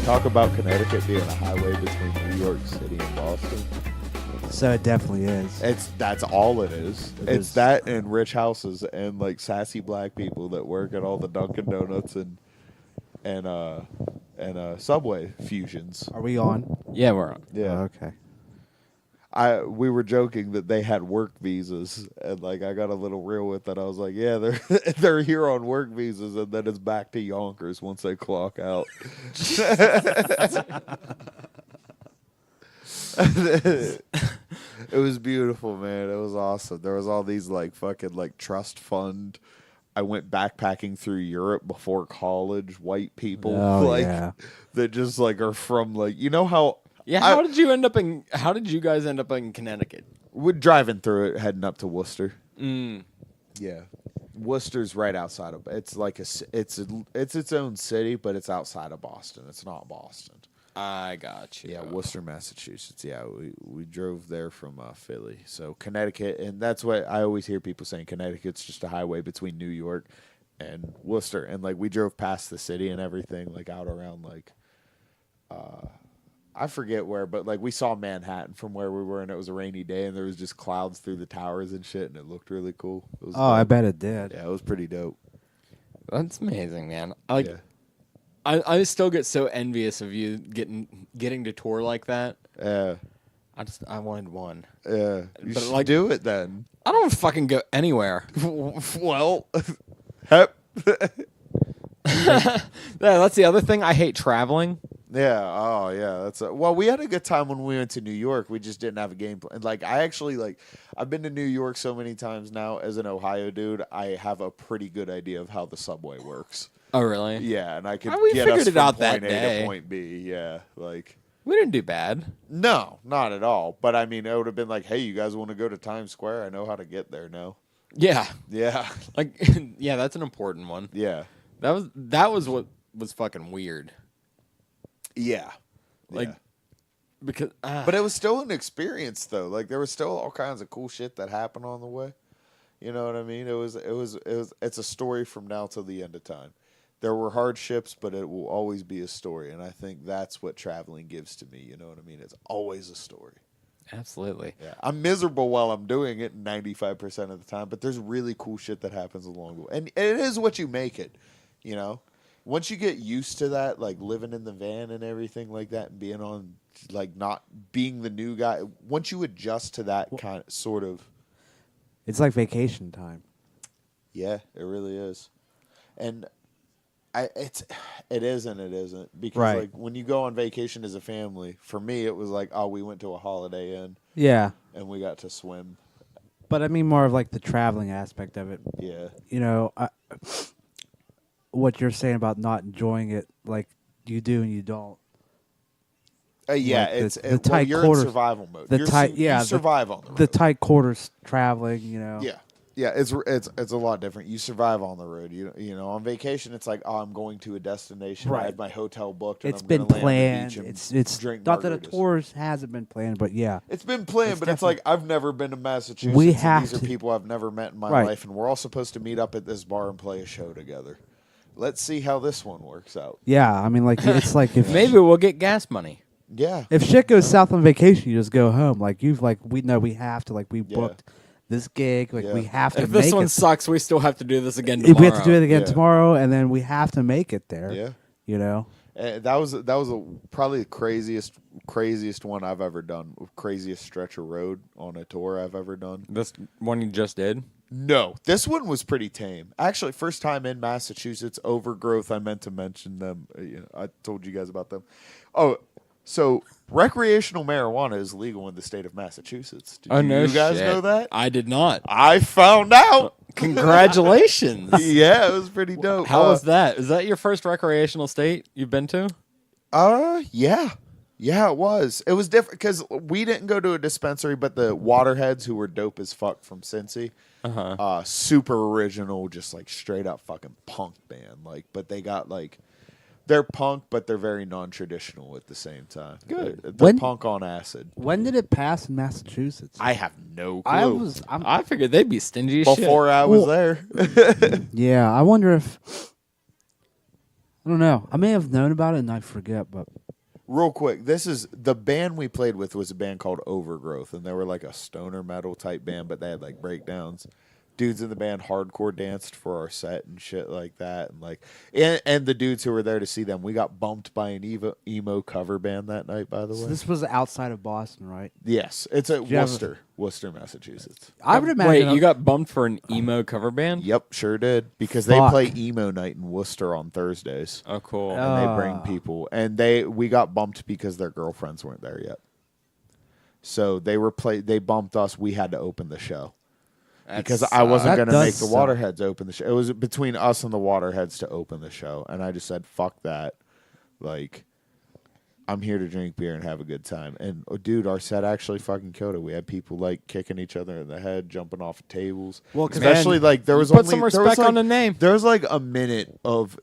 talk about Connecticut being a highway between New York City and Boston. So it definitely is. That's all it is. It's is. that and rich houses and like sassy black people that work at all the Dunkin' Donuts and Subway fusions. Are we on? Yeah, we're on. Yeah. Oh, okay. We were joking that they had work visas, and like I got a little real with that. I was like, yeah, they're here on work visas, and then it's back to Yonkers once they clock out. It was beautiful, man. It was awesome. There was all these like fucking like trust fund. I went backpacking through Europe before college. White people that just like are from like how. Yeah, how did you guys end up in Connecticut? We're driving through it, heading up to Worcester. Mm. Yeah, Worcester's right outside of. It's like it's its own city, but it's outside of Boston. It's not Boston. I got you. Yeah, Worcester, Massachusetts. Yeah, we drove there from Philly. So Connecticut, and that's what I always hear people saying. Connecticut's just a highway between New York and Worcester, and like we drove past the city and everything, like out around like. I forget where, but like we saw Manhattan from where we were, and it was a rainy day, and there was just clouds through the towers and shit, and it looked really cool. It was dope. I bet it did. Yeah, it was pretty dope. That's amazing, man. I still get so envious of you getting to tour like that. Yeah. I wanted one. Yeah. You But, should like, do it then. I don't fucking go anywhere. Well, hep. Yeah, that's the other thing. I hate traveling. Yeah. Oh, yeah. Well, we had a good time when we went to New York. We just didn't have a game plan. Like, I've been to New York so many times now. As an Ohio dude, I have a pretty good idea of how the subway works. Oh, really? Yeah, and I could We get figured us it from out point that A day. to point B. Yeah, like We didn't do bad. no, not at all. But I mean, it would have been like, hey, you guys want to go to Times Square? I know how to get there now. Yeah. Yeah, Like, yeah, that's an important one. yeah, That was what was fucking weird. yeah. Like, yeah. because But it was still an experience, though. Like there was still all kinds of cool shit that happened on the way. You know what I mean? It's a story from now till the end of time. There were hardships, but it will always be a story, and I think that's what traveling gives to me. You know what I mean? It's always a story. absolutely. Yeah, I'm miserable while I'm doing it 95% of the time, but there's really cool shit that happens along the way, and it is what you make it. You know, once you get used to that, like living in the van and everything like that, and being on, like not being the new guy. Once you adjust to that kind of sort of, It's like vacation time. yeah, it really is, and. It is and it isn't because Right. like when you go on vacation as a family, for me it was like, oh, we went to a Holiday Inn Yeah. and we got to swim. But I mean more of like the traveling aspect of it. Yeah, You know, what you're saying about not enjoying it, like you do and you don't. yeah. Like the tight you're quarters- in survival mode. the You're tight- yeah, you the- survive on the road. The tight quarters traveling, you know. Yeah. It's a lot different. You survive on the road. You know, on vacation it's like, oh, I'm going to a destination. I Right. have my hotel booked. And It's I'm been gonna land planned. on the beach and It's drink not that a margaritas. tour hasn't been planned, but yeah. It's been planned, It's but it's like I've never been to Massachusetts. We and have these are to- people I've never met in my Right. life, and we're all supposed to meet up at this bar and play a show together. Let's see how this one works out. Yeah, I mean, like it's like if Maybe we'll get gas money. Yeah. if shit goes south on vacation, you just go home. Like we know we have to. Like we booked this gig. Like we Yeah. have to If make this one it. sucks, we still have to do this again tomorrow. We have to do it again Yeah. tomorrow, and then we have to make it there. Yeah. You know. That was probably the craziest one I've ever done. Craziest stretch of road on a tour I've ever done. This one you just did? No, this one was pretty tame. Actually, first time in Massachusetts. Overgrowth. I meant to mention them. I told you guys about them. Oh, so recreational marijuana is legal in the state of Massachusetts. Did you guys know that? I did not. I found out. Congratulations. Yeah, it was pretty dope. How was that? Is that your first recreational state you've been to? Yeah. Yeah, it was. It was different because we didn't go to a dispensary, but the Waterheads, who were dope as fuck from Cincy, super original, just like straight up fucking punk band. Like, but they got like, they're punk, but they're very non-traditional at the same time. Good. They're punk on acid. When did it pass in Massachusetts? I have no clue. I figured they'd be stingy as shit. Before I was there. Yeah, I wonder if I don't know. I may have known about it and I forget, but Real quick, this is the band we played with was a band called Overgrowth, and they were like a stoner metal type band, but they had like breakdowns. Dudes in the band hardcore danced for our set and shit like that, and and the dudes who were there to see them, we got bumped by an emo cover band that night. By the way, this was outside of Boston, right? yes, it's at you have Worcester, Massachusetts. I would imagine. Wait, you got bumped for an emo cover band? Yep, sure did because they Fuck. play emo night in Worcester on Thursdays. Oh, cool. And they bring people, and we got bumped because their girlfriends weren't there yet. So they bumped us. We had to open the show because I wasn't That going to make does the suck. Waterheads open the show. It was between us and the Waterheads to open the show, and I just said, "Fuck that!" Like, I'm here to drink beer and have a good time. And dude, our set actually fucking killed it. We had people like kicking each other in the head, jumping off of tables. Well, 'cause especially like there was put only some there was, respect like, on the name. There was like a minute of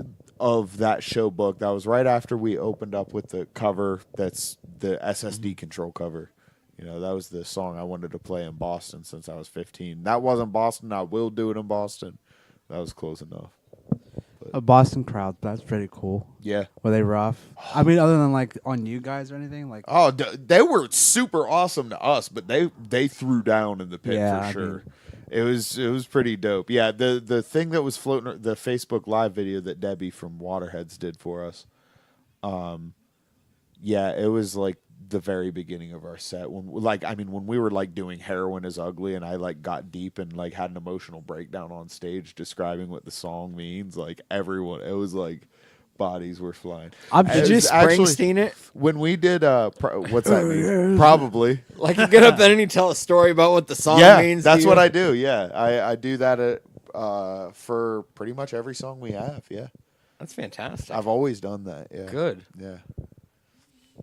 that show book. That was right after we opened up with the cover. That's the SSD control cover. You know, that was the song I wanted to play in Boston since I was 15. That wasn't Boston. I will do it in Boston. That was close enough. A Boston crowd. That's pretty cool. Yeah. Were they rough? I mean, other than like on you guys or anything, like Oh, they were super awesome to us, but they threw down in the pit Yeah, for I sure. mean- It was pretty dope. Yeah, the thing that was floating, the Facebook Live video that Debbie from Waterheads did for us. Yeah, it was like the very beginning of our set when we were like doing Heroin is Ugly, and I like got deep and like had an emotional breakdown on stage describing what the song means. Like everyone, it was like bodies were flying. Did you Springsteen it? When we did what's that mean? Probably. Like you get up there and you tell a story about what the song Yeah, means. that's to what you? I do. Yeah, I do that for pretty much every song we have. Yeah, That's fantastic. I've always done that. Yeah, Good. Yeah,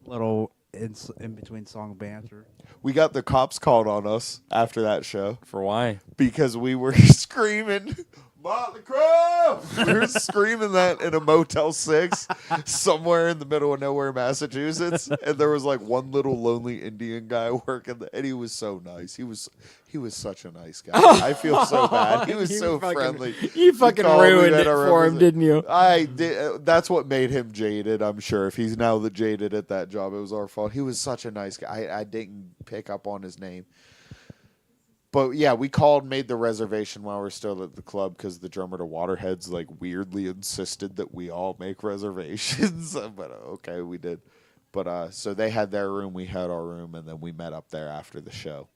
little in between song banter. we got the cops called on us after that show For why? because we were screaming. Motley Crue! We were screaming that in a Motel 6 somewhere in the middle of nowhere, Massachusetts. And there was like one little lonely Indian guy working there, and he was so nice. He was such a nice guy. I feel so bad. He was You so fucking- friendly. You fucking called me ruined that it I for him, represent- didn't you? I did. That's what made him jaded, I'm sure. If he's now the jaded at that job, it was our fault. He was such a nice guy. I didn't pick up on his name. But yeah, we made the reservation while we were still at the club because the drummer to Waterheads like weirdly insisted that we all make reservations. But okay, we did. But so they had their room, we had our room, and then we met up there after the show.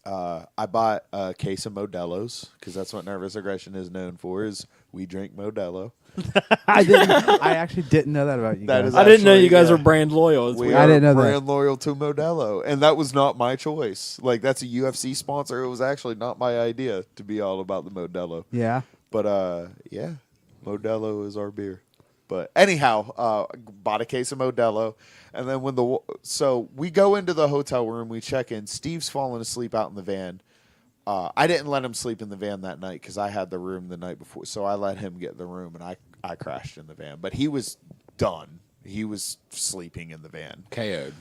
I bought a case of Modelo's because that's what Nervous Aggression is known for. Is we drink Modelo. I actually didn't know that about you That guys. is I didn't know actually, you guys yeah. were brand loyal. It's We weird. I are didn't know that. brand loyal to Modelo, and that was not my choice. Like that's a UFC sponsor. It was actually not my idea to be all about the Modelo. Yeah. But yeah, Modelo is our beer. But anyhow, bought a case of Modelo, and then so we go into the hotel room, we check in. Steve's falling asleep out in the van. I didn't let him sleep in the van that night because I had the room the night before, so I let him get the room, and I crashed in the van. But he was done. He was sleeping in the van. KO'd.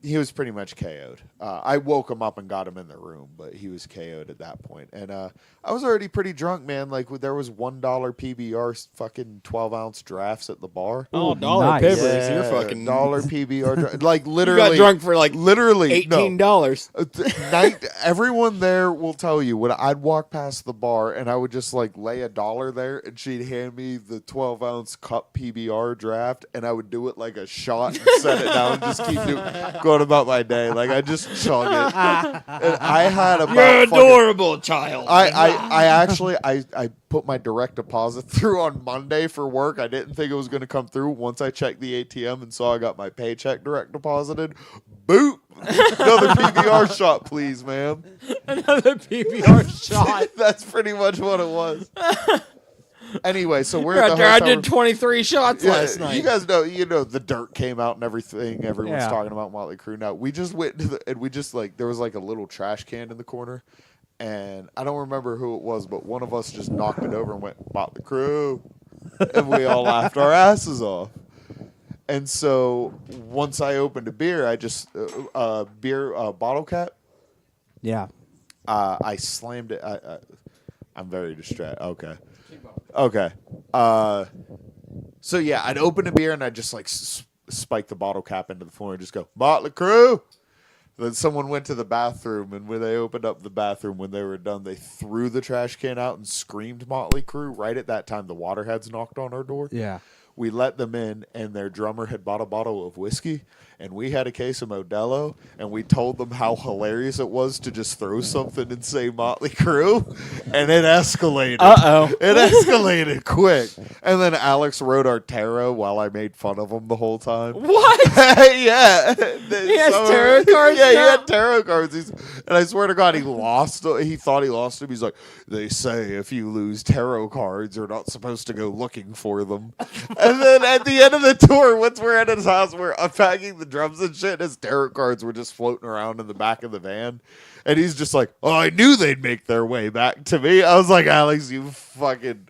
He was pretty much KO'd. I woke him up and got him in the room, but he was KO'd at that point. And I was already pretty drunk, man. Like there was $1 PBR fucking 12-ounce drafts at the bar. Oh, dollar nice. pippers. You're fucking $1 PBR. Like You literally, got drunk for like literally $18. Everyone there will tell you when I'd walk past the bar and I would just like lay $1 there, and she'd hand me the 12-ounce cup PBR draft, and I would do it like a shot and set it down and just keep going about my day. Like I just chug it. And I had about You're adorable, child. I actually put my direct deposit through on Monday for work. I didn't think it was going to come through. Once I checked the ATM and saw I got my paycheck direct deposited, boop. Another PBR shot, please, ma'am. Another PBR shot. That's pretty much what it was. Anyway, so we're You're at out the there, I hotel did room. 23 shots last night. You guys know, the dirt came out and everything. Everyone's Yeah. talking about Motley Crue now. We just went to and we just like there was like a little trash can in the corner, and I don't remember who it was, but one of us just knocked it over and went Motley Crue, and we all laughed our asses off. And so once I opened a beer, I just bottle cap. Yeah. I slammed it. I'm very distracted. Okay. So yeah, I'd open a beer and I'd just like spike the bottle cap into the floor and just go, Motley Crue. Then someone went to the bathroom, and when they opened up the bathroom, when they were done, they threw the trash can out and screamed Motley Crue. Right at that time, the Waterheads knocked on our door. Yeah. We let them in, and their drummer had bought a bottle of whiskey, and we had a case of Modelo, and we told them how hilarious it was to just throw something and say Motley Crue, and it escalated. Uh-oh. It escalated quick. And then Alex wrote our tarot while I made fun of him the whole time. What? Yeah. He has tarot cards Yeah, he now? had tarot cards. And I swear to God, he lost. He thought he lost them. He's like, they say if you lose tarot cards, you're not supposed to go looking for them. And then at the end of the tour, once we're at his house, we're unpacking the drums and shit. His tarot cards were just floating around in the back of the van. And he's just like, oh, I knew they'd make their way back to me. I was like, Alex, you fucking...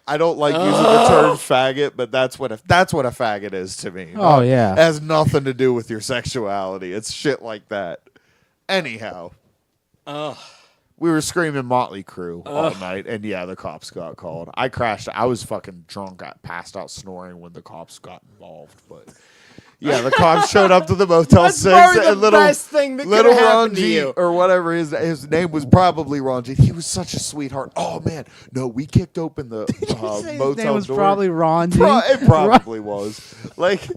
I don't like using the term faggot, but that's what a faggot is to me. Oh, yeah. It has nothing to do with your sexuality. It's shit like that. Anyhow. We were screaming Motley Crue all night, and yeah, the cops got called. I crashed. I was fucking drunk. I passed out snoring when the cops got involved. But yeah, the cops showed up to the Motel 6. probably the and little, best thing that little could've happened to Ranjit, you. or whatever his name was, probably Ranjit. He was such a sweetheart. Oh man, no, we kicked open the motel His name was door. probably Ron. It probably was. Like,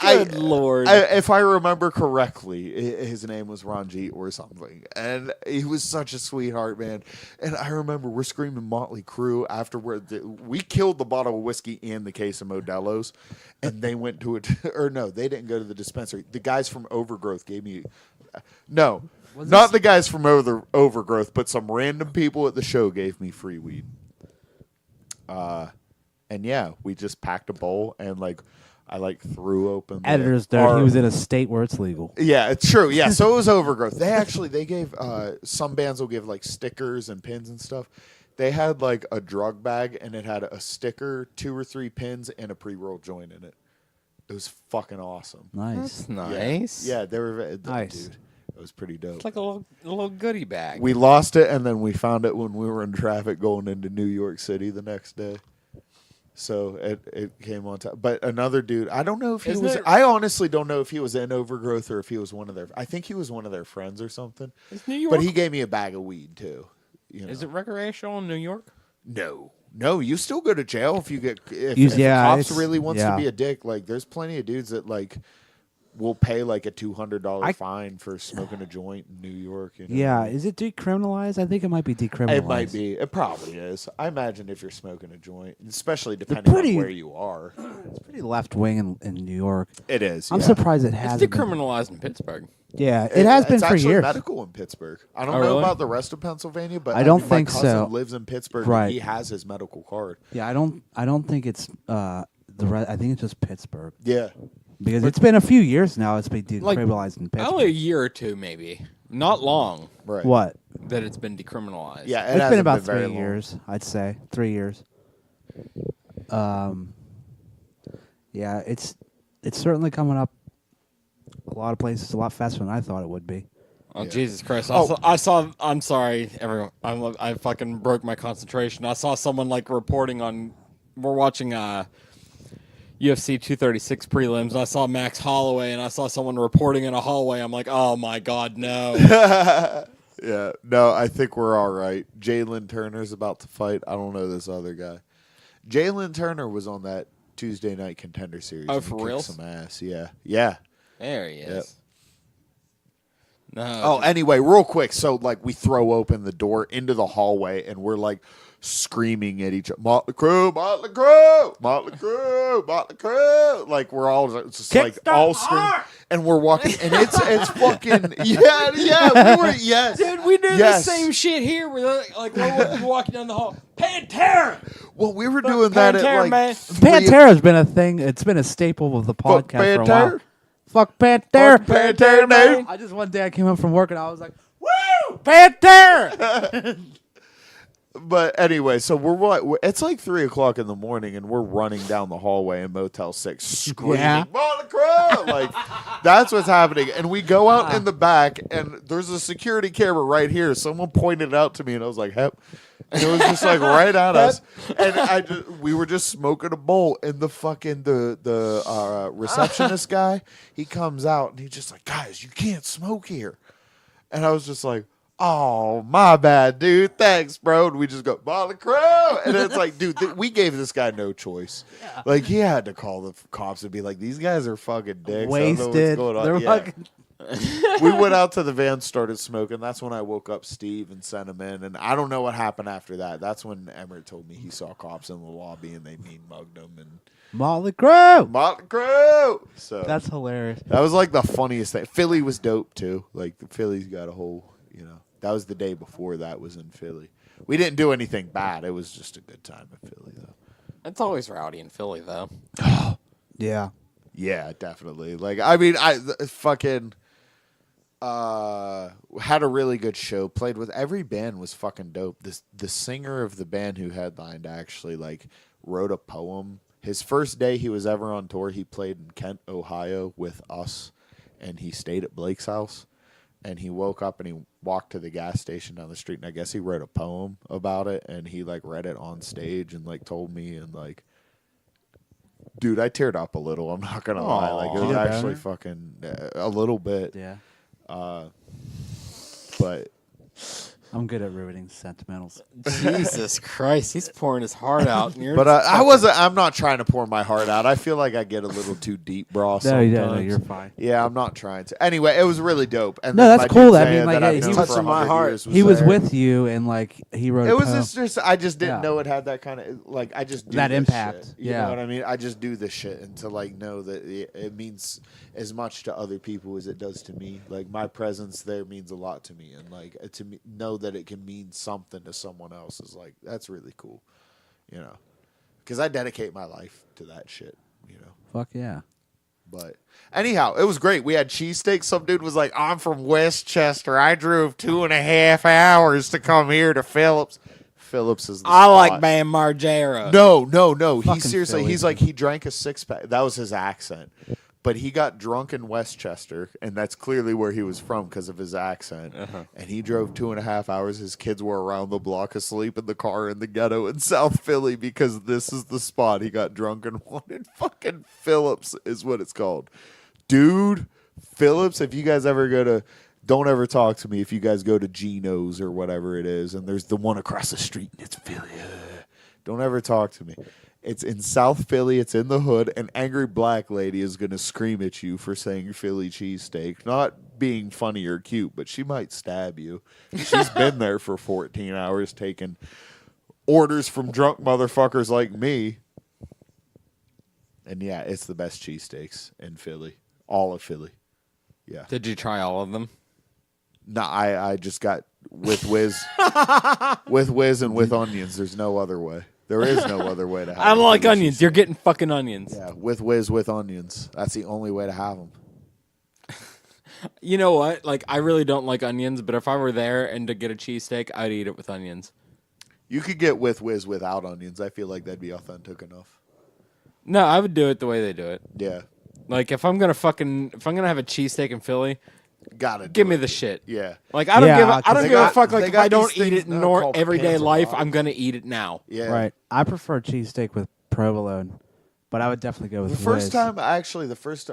Good Lord. if I remember correctly, his name was Ranjit or something. And he was such a sweetheart, man. And I remember we're screaming Motley Crue afterward. We killed the bottle of whiskey and the case of Modelo's. And they went to it. Or no, they didn't go to the dispensary. The guys from Overgrowth gave me... No, not the guys from Overgrowth, but some random people at the show gave me free weed. And yeah, we just packed a bowl and like... I threw open. Editor's note. He was in a state where it's legal. Yeah, it's true. Yeah, so it was Overgrowth. They gave some bands will give like stickers and pins and stuff. They had like a drug bag and it had a sticker, 2 or 3 pins, and a pre-rolled joint in it. It was fucking awesome. Nice. That's nice. Yeah, they were Nice. Dude, it was pretty dope. It's like a little goodie bag. We lost it and then we found it when we were in traffic going into New York City the next day. So it came on top. But another dude, I don't know if he was... I honestly don't know if he was in Overgrowth or if he was one of their... I think he was one of their friends or something. Is New York... But he gave me a bag of weed, too. You know? Is it recreational in New York? No. No, you still go to jail if you get... If the cops really wants to be a dick. Like, there's plenty of dudes that, like... will pay like a $200 fine for smoking a joint in New York. You know? Yeah, is it decriminalized? I think it might be decriminalized. It might be. It probably is. I imagine if you're smoking a joint, especially depending on where you are. It's pretty left wing in New York. It is. I'm surprised it hasn't. It's decriminalized in Pittsburgh. Yeah, it has been it's for actually years. medical in Pittsburgh. I don't know really? about the rest of Pennsylvania, but I don't mean, think my cousin so. lives in Pittsburgh. Right. And he has his medical card. Yeah, I don't think it's I think it's just Pittsburgh. Yeah. Because it's been a few years now. It's been decriminalized in Pittsburgh. Only a year or two, maybe. Not long. Right. What? That it's been decriminalized. Yeah, It's been about very 3 long. years, I'd say. 3 years. Yeah, it's certainly coming up a lot of places a lot faster than I thought it would be. Oh, Yeah. Jesus Christ. Oh. I saw, I'm sorry, everyone. I fucking broke my concentration. I saw someone like reporting on, we're watching UFC 236 prelims, and I saw Max Holloway, and I saw someone reporting in a hallway. I'm like, oh my God, no. Yeah. No, I think we're all right. Jalen Turner's about to fight. I don't know this other guy. Jalen Turner was on that Tuesday night contender series. Oh, and he for kicked real? some ass. Yeah. Yeah. There he is. Yep. No. Oh, anyway, real quick. So, like, we throw open the door into the hallway, and we're, like, screaming at each other. Motley Crue, Motley Crue, Motley Crue, Motley Crue. Like, we're all just, like, all screaming. And we're walking, and it's fucking, yeah, we were, yes. Dude, we do Yes. the same shit here. We're like we're walking down the hall. Pantera! Well, we were doing that at, Pantera, like, man. Pantera's been a thing. It's been a staple of the Fuck podcast for a Pantera. while. Fuck Pantera. Fuck Pantera, dude. I just one day I came home from work and I was like, "Woo, Pantera!" But anyway, so it's like 3:00 in the morning, and we're running down the hallway in Motel 6, screaming, Yeah. Motley Crue, Like, that's what's happening. And we go out in the back, and there's a security camera right here. Someone pointed it out to me, and I was like, "Hep." And it was just like right at us. And we were just smoking a bowl, and the receptionist guy, he comes out, and he's just like, "Guys, you can't smoke here." And I was just like, "Oh, my bad, dude. Thanks, bro." And we just go, "Molly Crow." And it's like, dude, we gave this guy no choice. Yeah. Like, he had to call the cops and be like, "These guys are fucking dicks. Wasted. I don't know what's going on." They're fucking... We went out to the van, started smoking. That's when I woke up Steve and sent him in. And I don't know what happened after that. That's when Emmert told me he saw cops in the lobby and they mean mugged him. And Motley Crue. Motley Crue. So That's hilarious. that was like the funniest thing. Philly was dope too. Like, the Philly's got a whole, that was the day before that was in Philly. We didn't do anything bad. It was just a good time in Philly, though. It's always rowdy in Philly, though. Yeah. Yeah, definitely. Like, I mean, I fucking had a really good show. Played with every band was fucking dope. The singer of the band who headlined actually like wrote a poem. His first day he was ever on tour, he played in Kent, Ohio with us, and he stayed at Blake's house. And he woke up and he walked to the gas station down the street, and I guess he wrote a poem about it, and he like read it on stage and like told me, and like, dude, I teared up a little. I'm not gonna lie, like it was actually fucking a little bit. Yeah. But I'm good at ruining sentimentals. Jesus Christ, he's pouring his heart out. And but I'm not trying to pour my heart out. I feel like I get a little too deep, bro. No, you're fine. Yeah, I'm not trying to. Anyway, it was really dope. And no, then that's my cool. dude I mean, Zaya like, that I've he known was for touching my 100 heart. years He was there. with you, and like he wrote. It a was poem. just I just didn't know it had that kind of like I just do that this impact. Shit. You Yeah, know what I mean. I just do this shit and to like know that it means as much to other people as it does to me. Like, my presence there means a lot to me, and like to me, know that it can mean something to someone else is like, that's really cool, because I dedicate my life to that shit. Fuck yeah. But anyhow, it was great. We had cheesesteaks. Some dude was like, "I'm from Westchester. I drove 2.5 hours to come here to Phillips." Phillips is the I spot. like Bam Margera. No. He Fucking seriously, Philly. he's like, he drank a 6-pack. That was his accent. But he got drunk in Westchester, and that's clearly where he was from because of his accent. And he drove 2.5 hours. His kids were around the block asleep in the car in the ghetto in South Philly because this is the spot he got drunk and wanted. Fucking Phillips is what it's called. Dude, Phillips, if you guys ever go to... Don't ever talk to me if you guys go to Geno's or whatever it is, and there's the one across the street, and it's Philly. Don't ever talk to me. It's in South Philly. It's in the hood. An angry black lady is going to scream at you for saying Philly cheesesteak. Not being funny or cute, but she might stab you. She's been there for 14 hours taking orders from drunk motherfuckers like me. And yeah, it's the best cheesesteaks in Philly. All of Philly. Yeah. Did you try all of them? No, I just got with whiz, with whiz and with onions. There's no other way. There is no other way to have. I don't like Philly onions. cheesesteak. You're getting fucking onions. Yeah, with whiz with onions. That's the only way to have them. You know what? Like, I really don't like onions, but if I were there and to get a cheesesteak, I'd eat it with onions. You could get with whiz without onions. I feel like that'd be authentic enough. No, I would do it the way they do it. Yeah, Like, if I'm gonna have a cheesesteak in Philly, gotta give me it. the shit. Yeah, Like, I don't Yeah, give a, I 'cause don't they give got- a fuck. Like, they if got I don't these eat it things in now called everyday pants life, above. I'm gonna eat it now. yeah. Right. I prefer cheesesteak with provolone, but I would definitely go with The first whiz. time, actually,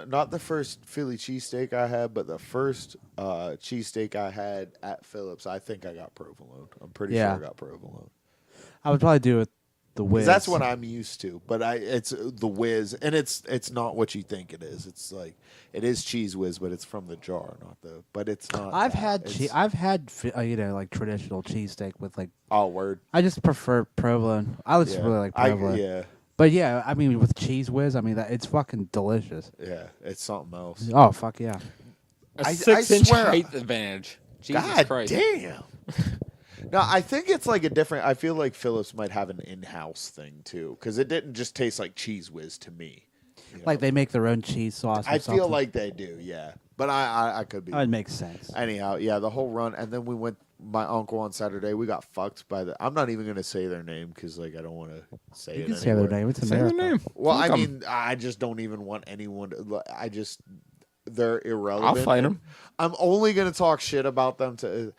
not the first Philly cheesesteak I had, but the first cheesesteak I had at Phillips, I think I got provolone. I'm pretty sure I got provolone. I would probably do it the whiz. 'Cause that's what I'm used to, but it's the whiz, and it's not what you think it is. It's like it is cheese whiz, but it's from the jar, but it's not. I've that. had It's- I've had like traditional cheesesteak with like. Oh, word. I just prefer provolone. I just Yeah. really like provolone. Yeah, But yeah, I mean with cheese whiz, I mean that it's fucking delicious. yeah, it's something else. Oh fuck yeah. A I 6-inch swear- height advantage. Jesus God Christ. damn. No, I think it's like a different. I feel like Phillips might have an in-house thing too, because it didn't just taste like cheese whiz to me. You Like know? they make their own cheese sauce. Or I something. feel like they do, yeah. But I could be. that would make sense. Anyhow, yeah, the whole run, and then we went my uncle on Saturday. We got fucked by I'm not even gonna say their name because like I don't want to say You it. can say their name. It's Say their America. name. Well, Fuck I 'em. mean, I just don't even want anyone to. They're irrelevant. I'll fight them. I'm only gonna talk shit about them to.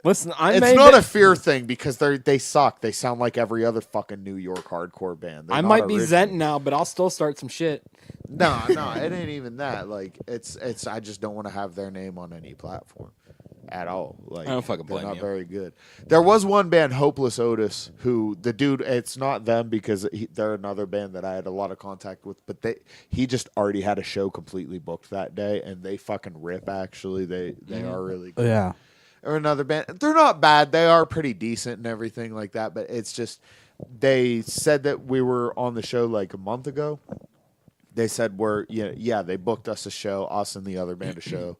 Listen, It's not a fear thing because they suck. They sound like every other fucking New York hardcore band. They're I not might be original. Zent now, but I'll still start some shit. No, it ain't even that. Like it's. I just don't want to have their name on any platform at all. Like I don't fucking they're blame not you. very good. There was one band, Hopeless Otis, who the dude. It's not them because they're another band that I had a lot of contact with. But he just already had a show completely booked that day, and they fucking rip. Actually, they are really good. Yeah. Or another band. They're not bad. They are pretty decent and everything like that. But it's just they said that we were on the show like a month ago. They said they booked us a show, us and the other band a show.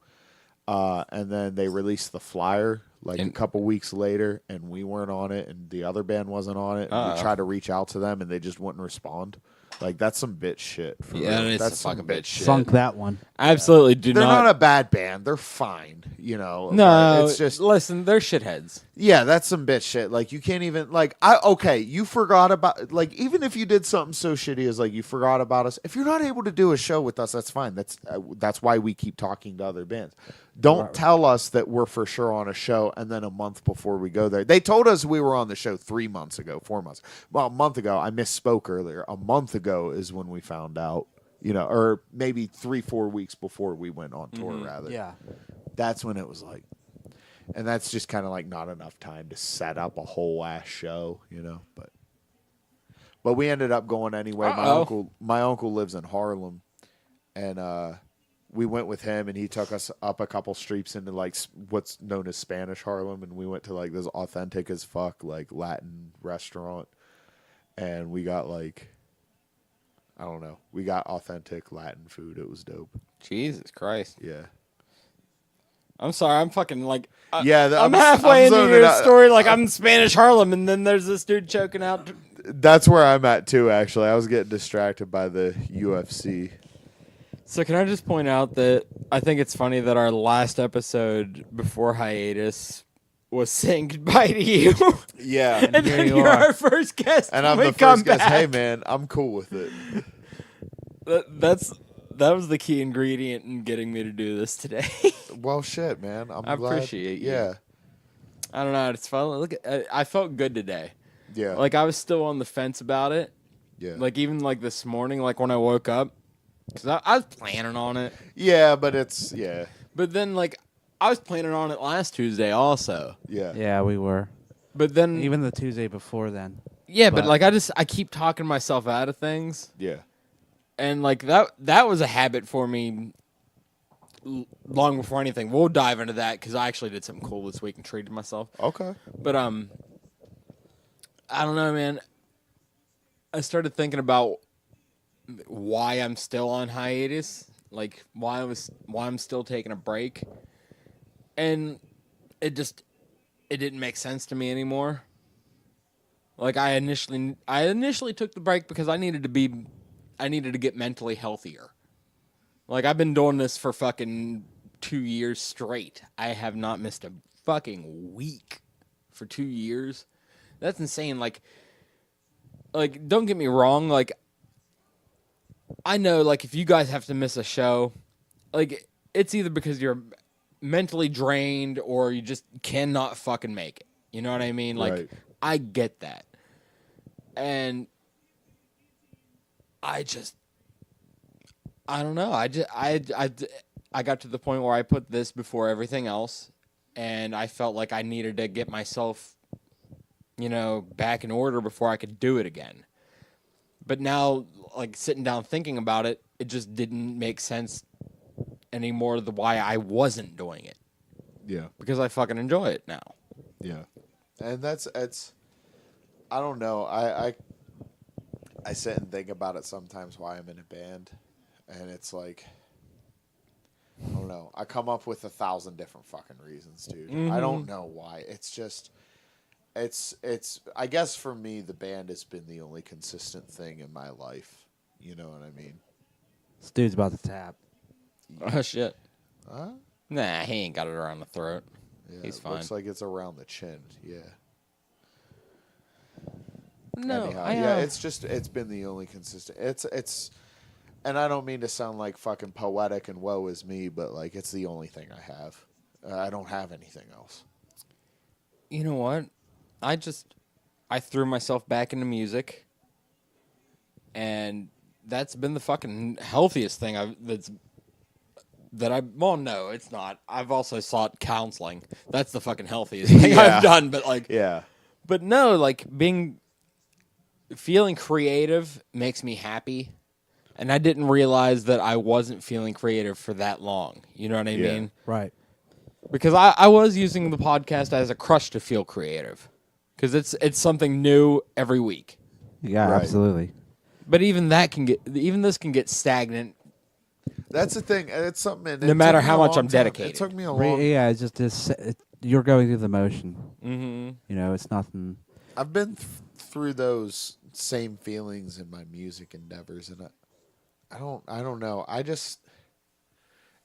And then they released the flyer like a couple weeks later, and we weren't on it, and the other band wasn't on it. And we tried to reach out to them, and they just wouldn't respond. Like that's some bitch shit. For Yeah, real. it's That's some some bitch shit. Sunk that one. Absolutely do They're not. not a bad band. They're fine. You know. No, it's just listen. They're shitheads. yeah, that's some bitch shit. Like you can't even you forgot about even if you did something so shitty as like you forgot about us. If you're not able to do a show with us, that's fine. That's why we keep talking to other bands. Don't tell us that we're for sure on a show and then a month before we go there. They told us we were on the show 3 months ago, 4 months. Well, a month ago, I misspoke earlier. A month ago is when we found out, or maybe 3-4 weeks before we went on tour rather. Yeah. That's when it was like. And that's just kind of like not enough time to set up a whole ass show, But we ended up going anyway. My uncle lives in Harlem, and we went with him, and he took us up a couple streets into like what's known as Spanish Harlem, and we went to like this authentic as fuck like Latin restaurant, and we got like. I don't know. We got authentic Latin food. It was dope. Jesus Christ. Yeah. I'm sorry. I'm fucking like. Yeah, I'm halfway into zoning your out. story. Like I'm Spanish Harlem, and then there's this dude choking out. That's where I'm at too. Actually, I was getting distracted by the UFC. So can I just point out that I think it's funny that our last episode before hiatus was saying goodbye to you. Yeah, And then you're our first guest. and I'm when the we come first guest. back. Hey, man, I'm cool with it. That was the key ingredient in getting me to do this today. Well, shit, man. I glad. appreciate you. Yeah, I don't know. It's fun. I felt good today. yeah, Like I was still on the fence about it. yeah, Like even like this morning, like when I woke up, because I was planning on it. yeah. But it's But then like I was planning on it last Tuesday also. yeah. Yeah, we were. But then Even the Tuesday before then. yeah, but but- like I keep talking myself out of things. Yeah. And like that was a habit for me long before anything. We'll dive into that because I actually did something cool this week and treated myself. Okay. But I don't know, man. I started thinking about why I'm still on hiatus, like why I'm still taking a break, and it didn't make sense to me anymore. Like I initially took the break because I needed to get mentally healthier. Like I've been doing this for fucking 2 years straight. I have not missed a fucking week for 2 years. That's insane. Like don't get me wrong, like I know like if you guys have to miss a show, like it's either because you're mentally drained or you just cannot fucking make it. You know what I mean? Like Right. I get that. And I don't know. I got to the point where I put this before everything else, and I felt like I needed to get myself, back in order before I could do it again. But now, like sitting down thinking about it, it just didn't make sense anymore. The why I wasn't doing it Yeah. because I fucking enjoy it now. Yeah. And it's. I don't know. I sit and think about it sometimes why I'm in a band, and it's like. I don't know. I come up with 1,000 different fucking reasons, dude. Mm-hmm. I don't know why. It's just, it's. I guess for me, the band has been the only consistent thing in my life. You know what I mean? This dude's about to tap. Oh shit. Huh? Nah, he ain't got it around the throat. Yeah, He's it fine. looks like it's around the chin. Yeah. No, Anyhow, it's been the only consistent. It's, and I don't mean to sound like fucking poetic and woe is me, but like it's the only thing I have. I don't have anything else. You know what? I threw myself back into music, and that's been the fucking healthiest thing well, no, it's not. I've also sought counseling. That's the fucking healthiest thing Yeah. I've done, but like, Yeah. but no, like feeling creative makes me happy. And I didn't realize that I wasn't feeling creative for that long. You know what I mean? Right. Because I was using the podcast as a crutch to feel creative. Because it's something new every week. Yeah, Right. absolutely. But even this can get stagnant. That's the thing. It's something. No matter how much I'm dedicated. It took me a long. Yeah, it's just this. You're going through the motion. Mm-hmm. You know, it's nothing. I've been through those same feelings in my music endeavors, and I don't know.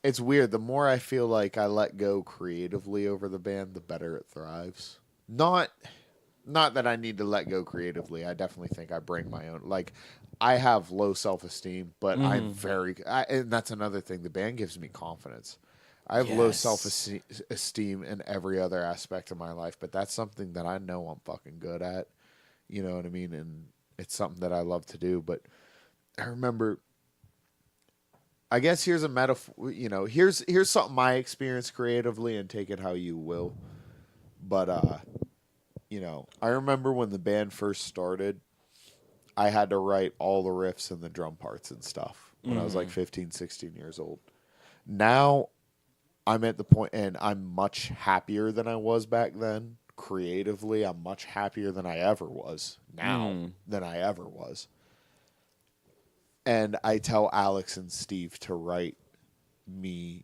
It's weird. The more I feel like I let go creatively over the band, the better it thrives. Not that I need to let go creatively. I definitely think I bring my own. Like, I have low self-esteem, but I'm and that's another thing. The band gives me confidence. I have low self-esteem in every other aspect of my life, but that's something that I know I'm fucking good at. You know what I mean? And it's something that I love to do. But I remember, I guess here's a metaphor. You know, here's something I experienced creatively, and take it how you will. But you know, I remember when the band first started, I had to write all the riffs and the drum parts and stuff when I was like 15, 16 years old. Now I'm at the point, and I'm much happier than I was back then. Creatively, I'm much happier than I ever was now than I ever was. And I tell Alex and Steve to write me,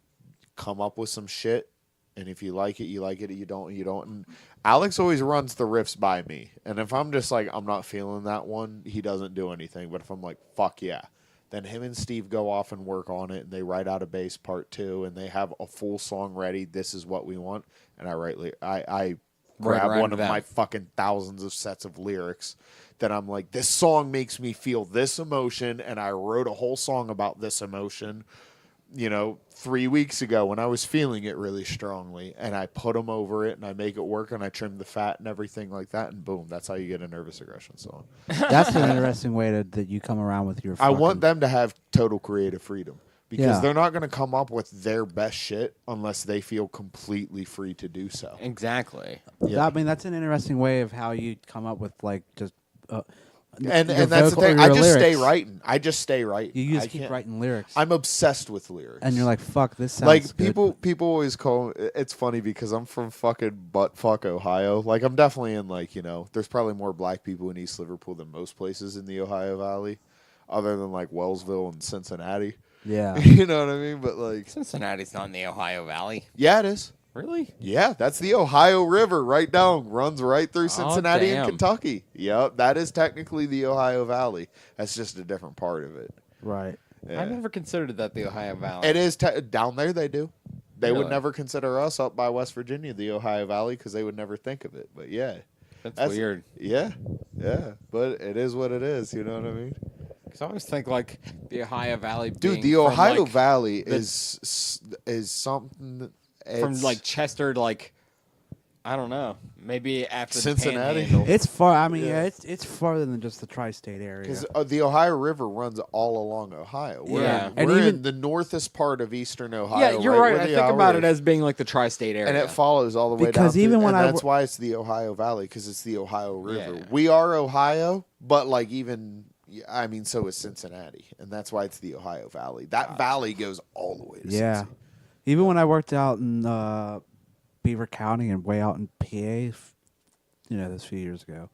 come up with some shit. And if you like it, you like it. You don't, you don't. And Alex always runs the riffs by me. And if I'm just like, I'm not feeling that one, he doesn't do anything. But if I'm like, fuck yeah, then him and Steve go off and work on it. And they write out a bass part 2. And they have a full song ready. This is what we want. And I grab one of my fucking thousands of sets of lyrics that I'm like, this song makes me feel this emotion. And I wrote a whole song about this emotion, you know, 3 weeks ago when I was feeling it really strongly, and I put them over it and I make it work and I trim the fat and everything like that, and boom, that's how you get a nervous aggression song. That's an interesting way that you come around with your. I want them to have total creative freedom because Yeah. they're not going to come up with their best shit unless they feel completely free to do so. Exactly. Yeah. I mean, that's an interesting way of how you come up with like just. And your that's the vocal- thing. your I just lyrics. stay writing. I just stay writing. You just I keep can't- writing lyrics, I'm obsessed with lyrics. and you're like, "Fuck, this sounds like good." people always call. It's funny because I'm from fucking buttfuck Ohio. Like I'm definitely in like, you know, there's probably more black people in East Liverpool than most places in the Ohio Valley, other than like Wellsville and Cincinnati. Yeah, You know what I mean? But like, Cincinnati's not in the Ohio Valley. yeah, it is. Really? Yeah, that's the Ohio River right down, runs right through Cincinnati and damn. Kentucky. Yep, that is technically the Ohio Valley. That's just a different part of it. right. Yeah. I never considered that the Ohio Valley. It is down there. They do. They would Really? never consider us up by West Virginia the Ohio Valley because they would never think of it. But yeah, That's weird. Yeah, yeah. But it is what it is. You know what I mean? Because I always think like the Ohio Valley. Dude, being the from, Ohio like, Valley is something. That from it's- like Chester to like, I don't know, maybe after Cincinnati? The Panhandle. It's far. I mean, Yeah. yeah, it's farther than just the tri-state area. Because the Ohio River runs all along Ohio. We're, Yeah. we're And in even- the northest part of eastern Ohio. Yeah, you're right. right. where I the think Owl about it is. as being like the tri-state area. And it follows all the way Because down. even when and I that's why it's the Ohio Valley, because it's the Ohio River. Yeah. We are Ohio, but like even, I mean, so is Cincinnati, and that's why it's the Ohio Valley. That valley goes all the way to yeah, Cincy. even when I worked out in Beaver County and way out in PA, you know, this few years ago.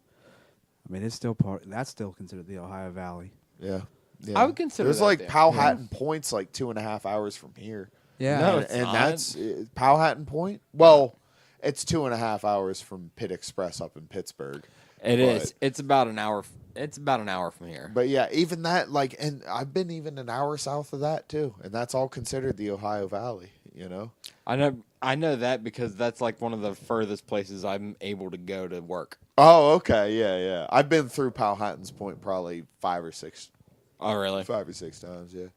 I mean, it's still part. That's still considered the Ohio Valley. Yeah. Yeah. I would consider There's that like there. Powhatan Point's like 2.5 hours from here. Yeah, No, and, it's and not. that's Powhatan Point. Well, it's 2.5 hours from Pitt Express up in Pittsburgh. It But- is. It's about an hour. It's about an hour from here. But yeah, even that, like, and I've been even an hour south of that too, and that's all considered the Ohio Valley. you know? I know that because that's like one of the furthest places I'm able to go to work. Oh, okay. Yeah. I've been through Powhatan's Point probably 5 or 6 Oh, really? 5 or 6 times, yeah.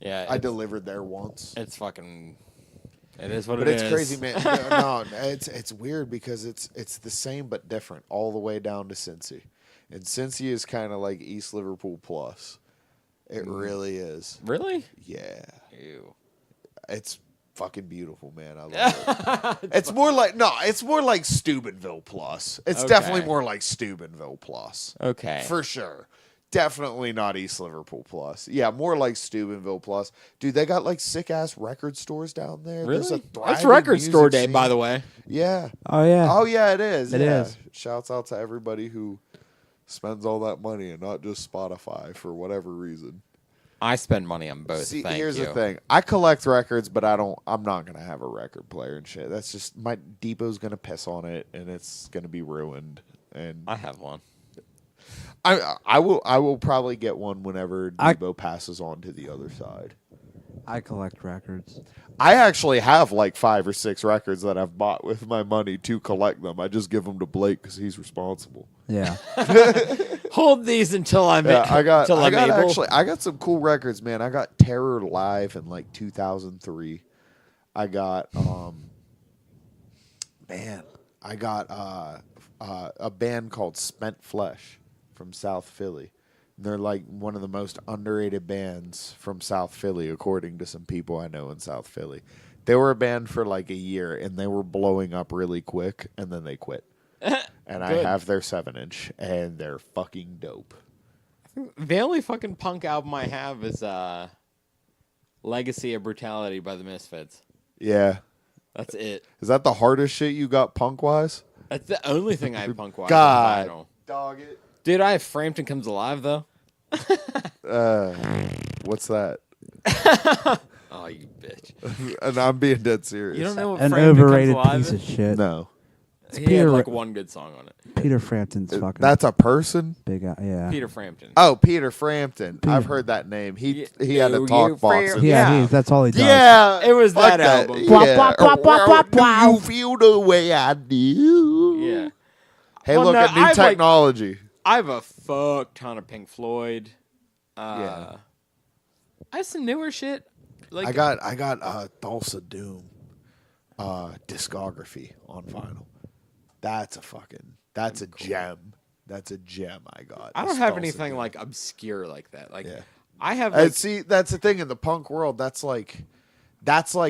Yeah. I delivered there once. It's fucking. It is what But it is. it's crazy, man. No, it's weird because it's the same but different all the way down to Cincy. And Cincy is kind of like East Liverpool plus. It really is. Really? Yeah. Ew. It's fucking beautiful, man. I love it. It's more like Steubenville plus. It's Okay. definitely more like Steubenville plus. Okay. For sure. Definitely not East Liverpool plus. Yeah, more like Steubenville plus. Dude, they got like sick ass record stores down there. There's a Really? thriving That's record music store day, scene. by the way. Yeah. Oh yeah. Oh yeah, it is. It yeah. is. Shouts out to everybody who spends all that money and not just Spotify for whatever reason. I spend money on both. See, thank here's you. the thing. I collect records, but I'm not gonna have a record player and shit. That's just my Depot's gonna piss on it and it's gonna be ruined. And I have one. I will probably get one whenever Depot passes on to the other side. I collect records. I actually have like 5 or 6 records that I've bought with my money to collect them. I just give them to Blake because he's responsible. Yeah. Hold these until I'm. Yeah, I got able. I got some cool records, man. I got Terror Live in like 2003. I got a band called Spent Flesh from South Philly. They're like one of the most underrated bands from South Philly, according to some people I know in South Philly. They were a band for like a year, and they were blowing up really quick, and then they quit. And I have their 7-inch, and they're fucking dope. The only fucking punk album I have is Legacy of Brutality by the Misfits. Yeah. That's it. Is that the hardest shit you got punk-wise? That's the only thing I have punk-wise. God. On vinyl. Dog it. Dude, I have Frampton Comes Alive, though. What's that? Oh, you bitch. And I'm being dead serious. You don't know what An Frampton overrated Comes Alive piece is? of shit. No. He Peter had Ra- like one good song on it. Peter Frampton's fucking That's a person? big. Yeah. Peter Frampton. Oh, Peter Frampton. I've heard that name. He had a You talk box. Fram- Yeah, that's all he does. Yeah, It was fuck that album. Yeah. Wah, wah, wah, wah, wah, Do you feel the way I do? Yeah. Hey, Well, look no, at new I like- technology. I have a fuck ton of Pink Floyd. Yeah. I have some newer shit. Like I got Thulsa Doom discography on vinyl. That's a gem. That's a gem I got. I don't This have Thulsa anything Doom. like obscure like that. Like Yeah. I have like, See, that's the thing in the punk world. That's like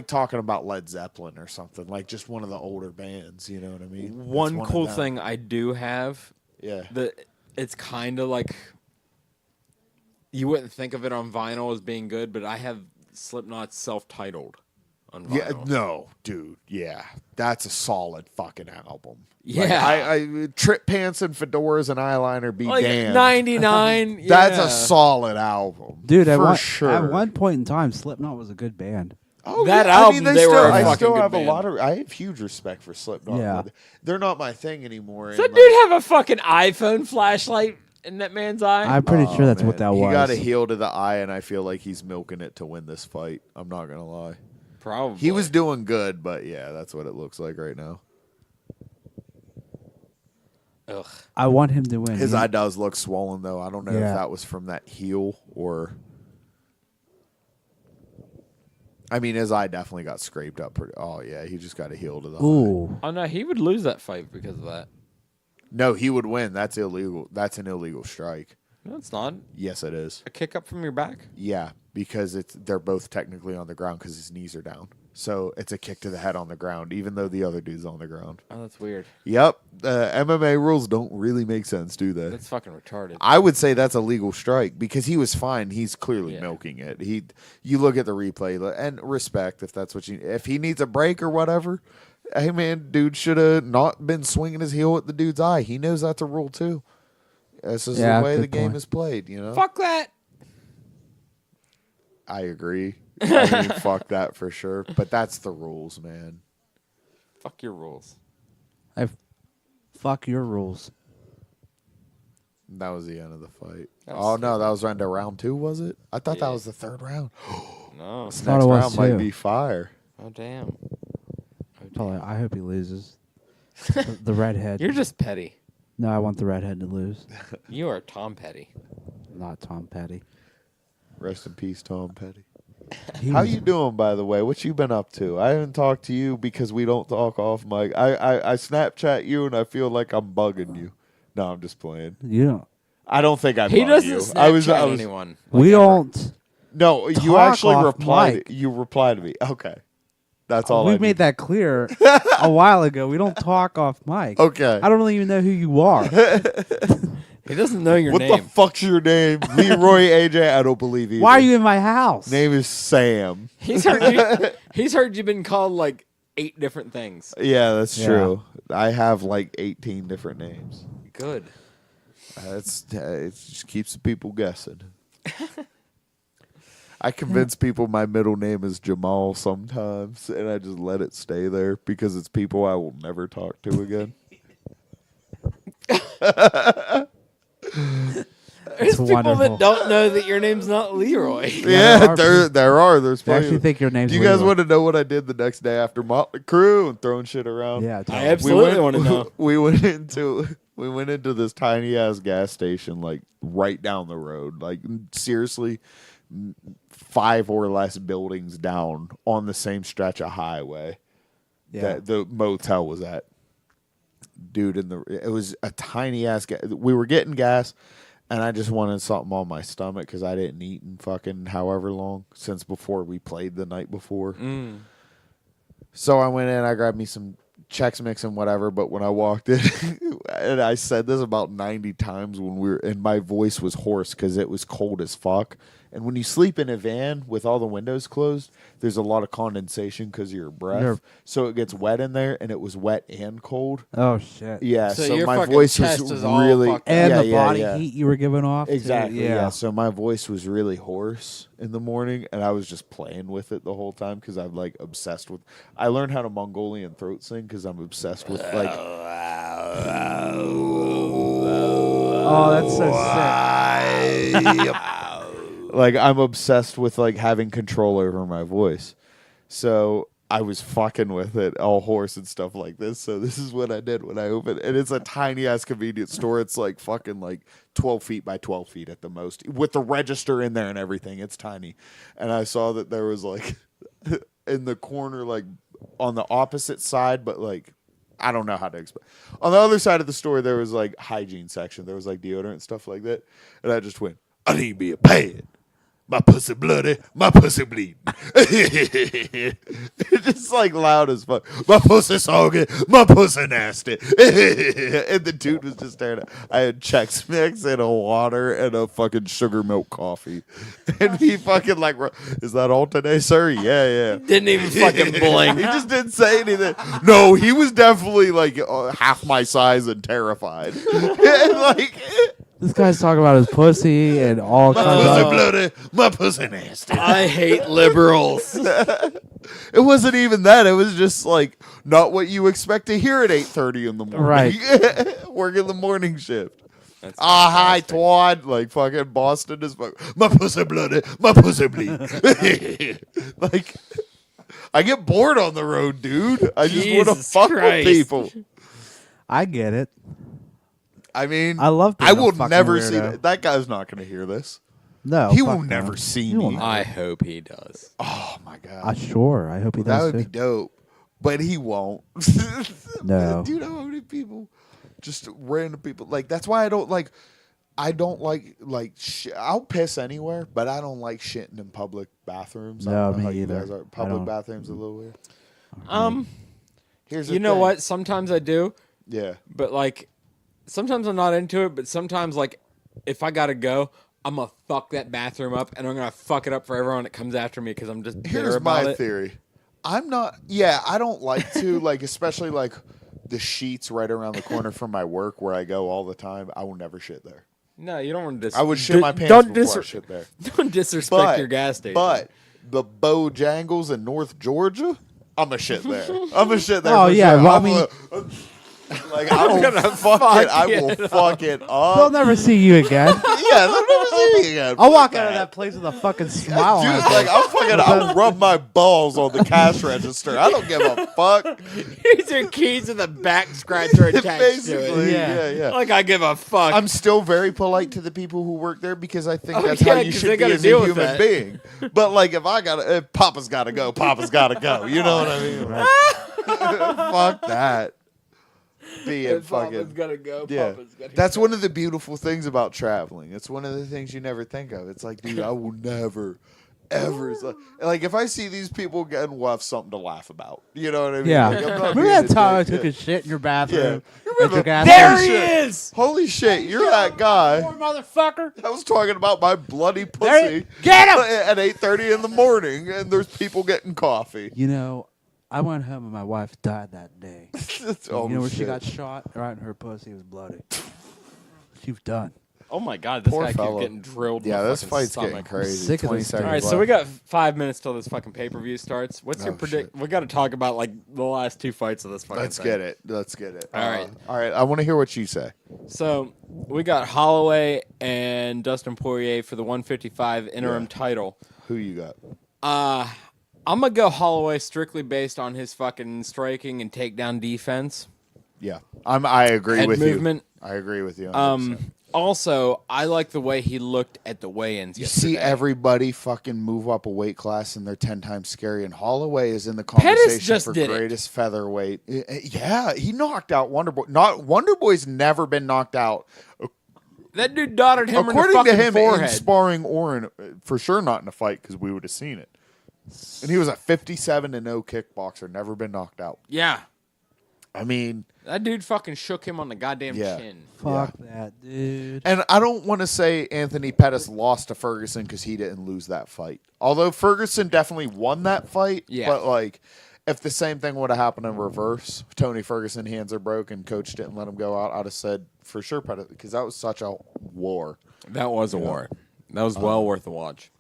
talking about Led Zeppelin or something. Like just one of the older bands. You know what I mean? That's one of cool them. thing I do have. Yeah. It's kind of like you wouldn't think of it on vinyl as being good, but I have Slipknot's self-titled on vinyl. Yeah, no, dude. Yeah, that's a solid fucking album. Yeah. Like, I trip pants and fedoras and eyeliner be Like damned. 99. That's yeah. a solid album, Dude, for sure. at one point in time, Slipknot was a good band. Oh, That yeah. album, they still, were a I fucking still good have band. a lot of. I have huge respect for Slipknot. Yeah. but they're not my thing anymore. Does that and, dude have a fucking iPhone flashlight in that man's eye? I'm pretty sure that's man, what that he was. got a heel to the eye, and I feel like he's milking it to win this fight. I'm not gonna lie. Probably. He was doing good, but yeah, that's what it looks like right now. Ugh. I want him to win. His He- eye does look swollen, though. I don't know if Yeah. that was from that heel or. I mean, his eye definitely got scraped up. Oh yeah, he just got a heel to the eye. Ooh. Oh no, he would lose that fight because of that. No, he would win. That's illegal. That's an illegal strike. No, it's not. Yes, it is. A kick up from your back. Yeah, because they're both technically on the ground because his knees are down. So it's a kick to the head on the ground, even though the other dude's on the ground. Oh, that's weird. Yep, MMA rules don't really make sense, do they? That's fucking retarded. I would say that's a legal strike because he was fine. He's clearly Yeah. milking it. You look at the replay and respect if that's what if he needs a break or whatever. Hey man, dude should have not been swinging his heel at the dude's eye. He knows that's a rule too. This is Yeah, the way good the game point. is played. You know. Fuck that. I agree. I mean, fuck that for sure. But that's the rules, man. Fuck your rules. Fuck your rules. That was the end of the fight. That Oh was no, that was round 2, was it? I thought that Yeah. was the third round. No. This Thought next it was round might too. be fire. Oh damn. Probably, I hope he loses. The redhead. You're just petty. No, I want the redhead to lose. You are Tom Petty. Not Tom Petty. Rest in peace, Tom Petty. He How was- you doing, by the way? What you been up to? I haven't talked to you because we don't talk off mic. I Snapchat you and I feel like I'm bugging you. No, I'm just playing. You don't. I don't think I He bug doesn't you. Snapchat I was anyone. We ever. don't. No, you Talk actually off replied. mic. You replied to me. Okay, that's all. We I made need. that clear a while ago. We don't talk off mic. Okay. I don't really even know who you are. He doesn't know your What name. the fuck's your name? LeRoii AJ. I don't believe you. Why are you in my house? Name is Sam. He's heard you. He's heard you've been called like 8 different things. Yeah, that's Yeah. true. I have like 18 different names. Good. It just keeps the people guessing. I convince people my middle name is Jamal sometimes, and I just let it stay there because it's people I will never talk to again. There's people wonderful. that don't know that your name's not Leroy. Yeah, there are. There's They plenty. actually think your name's Do you guys Leroy. want to know what I did the next day after Motley Crue and throwing shit around? Yeah, tell I me. absolutely want to know. We went into this tiny ass gas station, like right down the road, like seriously, 5 or less buildings down on the same stretch of highway Yeah. that the motel was at. Dude, it was a tiny ass. We were getting gas, and I just wanted something on my stomach because I didn't eat in fucking however long since before we played the night before. So I went in, I grabbed me some Chex Mix and whatever, but when I walked in, and I said this about 90 times when and my voice was hoarse because it was cold as fuck. And when you sleep in a van with all the windows closed, there's a lot of condensation because of your breath. So it gets wet in there, and it was wet and cold. Oh shit. Yeah, So so your my fucking voice chest was is all really... fucked up. And yeah, the body yeah. heat you were giving off. too. Exactly, Yeah. yeah. So my voice was really hoarse in the morning, and I was just playing with it the whole time because I'm like obsessed with. I learned how to Mongolian throat sing because I'm obsessed with like. Oh, that's so sick. Like I'm obsessed with like having control over my voice, so I was fucking with it all hoarse and stuff like this. So this is what I did when I opened, and it's a tiny ass convenience store. It's like fucking like 12 feet by 12 feet at the most, with the register in there and everything. It's tiny, and I saw that there was like in the corner, like on the opposite side, but like. I don't know how to explain. On the other side of the store, there was like hygiene section. There was like deodorant and stuff like that. And I just went, I need me a pad. My pussy bloody, my pussy bleeding. It's just like loud as fuck. My pussy soggy, my pussy nasty. And the dude was just staring at. I had Chex Mix and a water and a fucking sugar milk coffee. And he fucking like, is that all today, sir? Yeah. Didn't even fucking blink. He just didn't say anything. No, he was definitely like half my size and terrified. Like, This guy's talking about his pussy and all my kinds pussy of. bloody, my pussy nasty. I hate liberals. It wasn't even that. It was just like not what you expect to hear at 8:30 in the morning. Right. Working the morning shift. That's Hi, fantastic. twad. Like fucking Boston is fuck. My pussy bloody, my pussy bleed. Like, I get bored on the road, dude. I just want to Jesus fuck Christ. with people. I get it. I mean, I love being I a will fucking never weirdo. see that guy's not going to hear this. No, He fuck will no. never see He will me. not. I hope he does. Oh my god. Sure. I hope he That does would be too. dope. But he won't. No. Do you know how many people? Just random people. Like, that's why I don't like I'll piss anywhere, but I don't like shitting in public bathrooms. I No, don't know me how you either. guys are. I Public don't. bathrooms are a little weird. Here's the You know thing. what? Sometimes I do, Yeah. but like, sometimes I'm not into it. But sometimes, like, if I gotta go, I'm gonna fuck that bathroom up, and I'm gonna fuck it up for everyone that comes after me because I'm just bitter Here's about my it. theory. I'm not. Yeah, I don't like to like, especially like the sheets right around the corner from my work where I go all the time. I will never shit there. No, you don't want to. I would shit my pants before I shit there. Don't disrespect your gas station. But the Bojangles in North Georgia, I'm a shit there. I'm a shit there. Oh, for yeah, sure. well, I I'm mean- Like I will fuck it. I will fuck it They'll up. never see you again. Yeah, they'll never see me again. I'll walk out of that place with a fucking smile on Dude, my like face. I'll rub my balls on the cash register. I don't give a fuck. These are keys with a back scratcher attached to Basically, it. yeah. Like I give a fuck. I'm still very polite to the people who work there because I think Oh, that's yeah, how you 'cause should they be gotta as deal a with human that. being. But like, if Papa's got to go, Papa's got to go. You know what I mean? Like, fuck that. Being Papa's fucking. gotta go. Yeah, Papa's gotta that's go. one of the beautiful things about traveling. It's one of the things you never think of. It's like, dude, I will never, ever. It's like if I see these people getting, we'll have something to laugh about. You know what I mean? Yeah. Like, I'm not Remember being that time I a dick. took a shit in your bathroom? Yeah. And took acid? There Holy he shit. is. Holy shit, you're that guy. Poor motherfucker. I was talking about my bloody There pussy Get him! at 8:30 in the morning, and there's people getting coffee. You know, I went home and my wife died that day. Oh, you know where she shit. got shot? Right in her pussy. It was bloody. She was done. Oh my god, this Poor guy fella. keeps getting drilled. Yeah, in the this fucking fight's stomach. getting crazy. Sick of 20 this seconds All right, so left. we got 5 minutes till this fucking pay-per-view starts. What's your Oh, predict? shit. We got to talk about like the last two fights of this fucking Let's thing. get it. Let's get it. All right. All right. I want to hear what you say. So we got Holloway and Dustin Poirier for the 155 interim Yeah. title. Who you got? I'm gonna go Holloway strictly based on his fucking striking and takedown defense. Yeah, I agree Head with movement. you. I agree with you. 100%. Also, I like the way he looked at the weigh-ins. You see yesterday. everybody fucking move up a weight class and they're 10 times scary. And Holloway is in the Pettis conversation just for did it. greatest featherweight. Yeah, he knocked out Wonderboy. Wonderboy's never been knocked out. That dude dotted him in the According to fucking him, forehead. in sparring or in, for sure not in a fight because we would have seen it. And he was a 57-0 kickboxer, never been knocked out. Yeah, I mean, that dude fucking shook him on the goddamn Yeah. chin. Fuck that, dude. and I don't want to say Anthony Pettis lost to Ferguson because he didn't lose that fight. Although Ferguson definitely won that fight. Yeah. But, like, if the same thing would have happened in reverse, Tony Ferguson hands are broken, coach didn't let him go out, I'd have said for sure Pettis because that was such a war. That was a war. That was well worth a watch.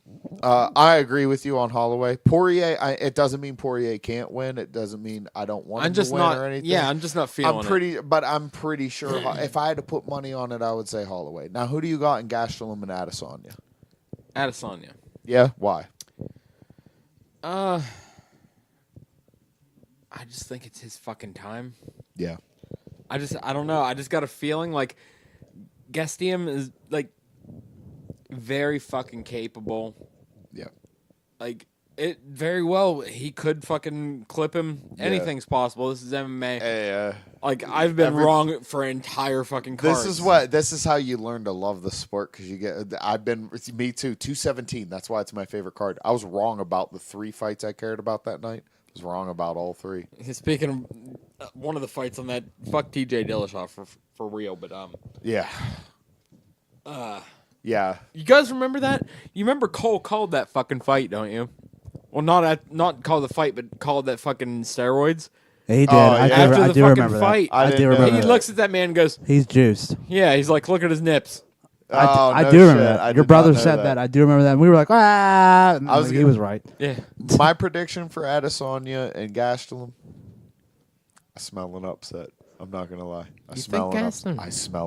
I agree with you on Holloway. Poirier, it doesn't mean Poirier can't win. It doesn't mean I don't want I'm him just to win not. or anything. Yeah, I'm just not feeling it. But I'm pretty sure if I had to put money on it, I would say Holloway. Now, who do you got in Gastelum and Adesanya? Adesanya. Yeah, why? I just think it's his fucking time. Yeah, I don't know. I just got a feeling like Gastelum is like very fucking capable. yeah. Like it very well. He could fucking clip him. Anything's possible. This is MMA. Hey, Like I've been wrong for entire fucking cards. This is how you learn to love the sport because you get. Me too. 217. That's why it's my favorite card. I was wrong about the 3 fights I cared about that night. I was wrong about all 3. Speaking of one of the fights on that, fuck TJ Dillashaw for real. But Yeah. Yeah. you guys remember that? You remember Cole called that fucking fight, don't you? Well, not called the fight, but called that fucking steroids. He did. Oh, I yeah. do, After I the do fucking remember fight, that. I didn't do know remember He that. that. looks at that man and goes, He's juiced. yeah, he's like, look at his nips. I no do remember shit. that. I Your did brother not know said that. I do remember that. And we were like, ah. And was he gonna- was right. Yeah. My prediction for Adesanya and Gastelum, I smell an upset. I'm not gonna lie. I smell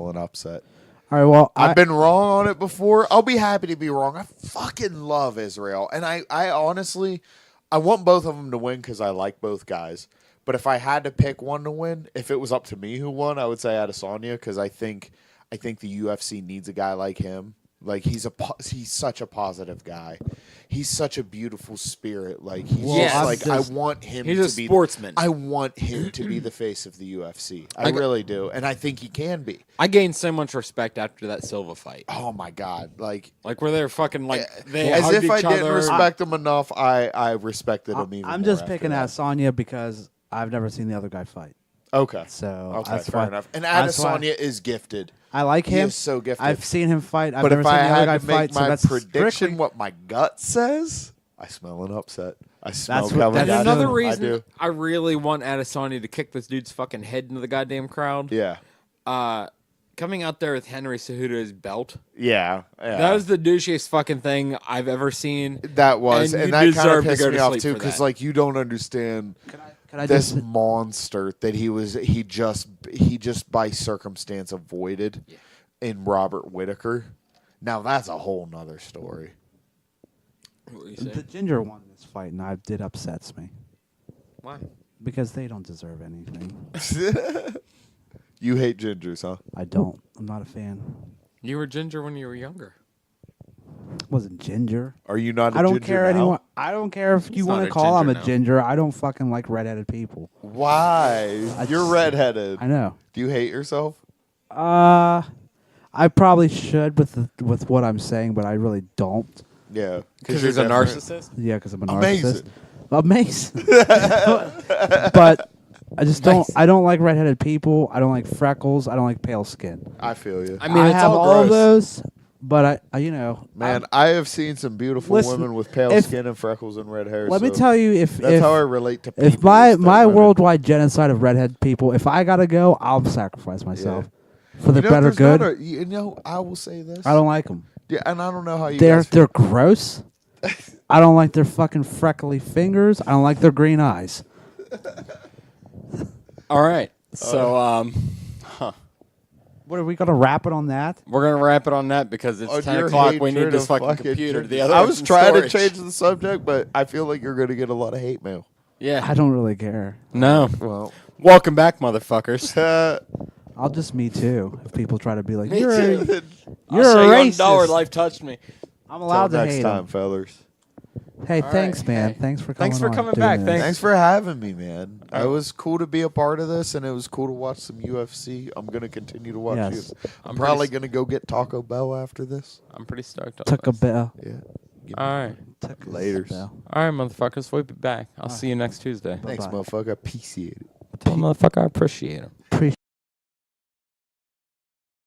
an upset. All right, well, I've been wrong on it before. I'll be happy to be wrong. I fucking love Israel, and I honestly, I want both of them to win because I like both guys. But if I had to pick one to win, if it was up to me who won, I would say Adesanya because I think the UFC needs a guy like him. Like he's such a positive guy. He's such a beautiful spirit. Like he's Well, just I'm like just- I want him He's to a be sportsman. I want him to be the face of the UFC. I really do, and I think he can be. I gained so much respect after that Silva fight. Oh my god! Like Like where they're fucking like they as hugged if I each didn't other. respect him enough, I respected him even I'm more just after picking that. Adesanya because I've never seen the other guy fight. Okay. So Okay, that's fair why, enough. And that's why Adesanya is gifted. I like He him. is so gifted. I've seen him fight. I've But never if seen I the other had guy to make fight. So my that's prediction, strictly- what my gut says, I smell an upset. I smell what- coming. that's And down. another I reason do. I really want Adesanya to kick this dude's fucking head into the goddamn crowd. Yeah. Coming out there with Henry Cejudo's belt. Yeah. That was the douchiest fucking thing I've ever seen. That was, and and you that kind deserve of to pissed go me to off sleep too, for because that. like you don't understand. Can this monster that he just by circumstance avoided in Robert Whittaker. Now that's a whole nother story. The ginger won this fight, and it did upsets me. Why? Because they don't deserve anything. You hate gingers, huh? I don't. I'm not a fan. You were ginger when you were younger. Wasn't ginger. Are you not a I don't ginger care now? anyone. I don't care if you not want a to call I'm ginger a now. ginger. I don't fucking like redheaded people. Why? You're redheaded. I know. Do you hate yourself? I probably should with what I'm saying, but I really don't. Yeah. Because he's a narcissist? Yeah, because I'm a Amazing. narcissist. Amazing. But I just don't. Amazing. I don't like redheaded people. I don't like freckles. I don't like pale skin. I feel you. I mean, it's have all all of gross. those, but I you know, Man, I have seen some beautiful Listen, women with pale if- skin and freckles and red hair. let me so tell you, if that's how I relate to people. if my is that women. worldwide genocide of redhead people, if I gotta go, I'll sacrifice myself for the You know, better there's good. not a- you know, I will say this. I don't like them. Yeah, and I don't know how you. They're guys feel. gross. I don't like their fucking freckly fingers. I don't like their green eyes. All right. So, What are we gonna wrap it on that? we're going to wrap it on that because it's On 10 your o'clock. We hatred need this of fucking computer. gingers. The other I one's was in trying storage. to change the subject, but I feel like you're going to get a lot of hate mail. Yeah. I don't really care. No. Well, Welcome back, motherfuckers. I'll just me too. If people try to be like, Me you're too. a, I'll you're show a you on racist. dollar life touched me. I'm till allowed to next hate time, 'em. fellas. Hey, All thanks, right. man. Hey. Thanks for coming. Thanks for on, coming doing back. this. Thanks. Thanks for having me, man. Oh. It was cool to be a part of this, and it was cool to watch some UFC. I'm going to continue to watch Yes. you. I'm I'm probably pretty- going to go get Taco Bell after this. I'm pretty stoked on Took a this. bell. Yeah. Give All me- right. Took a Laters. bell. All right, motherfuckers. We'll be back. I'll see you next Tuesday. Thanks, Bye-bye. motherfucker. Appreciate it. Tell motherfucker I appreciate him.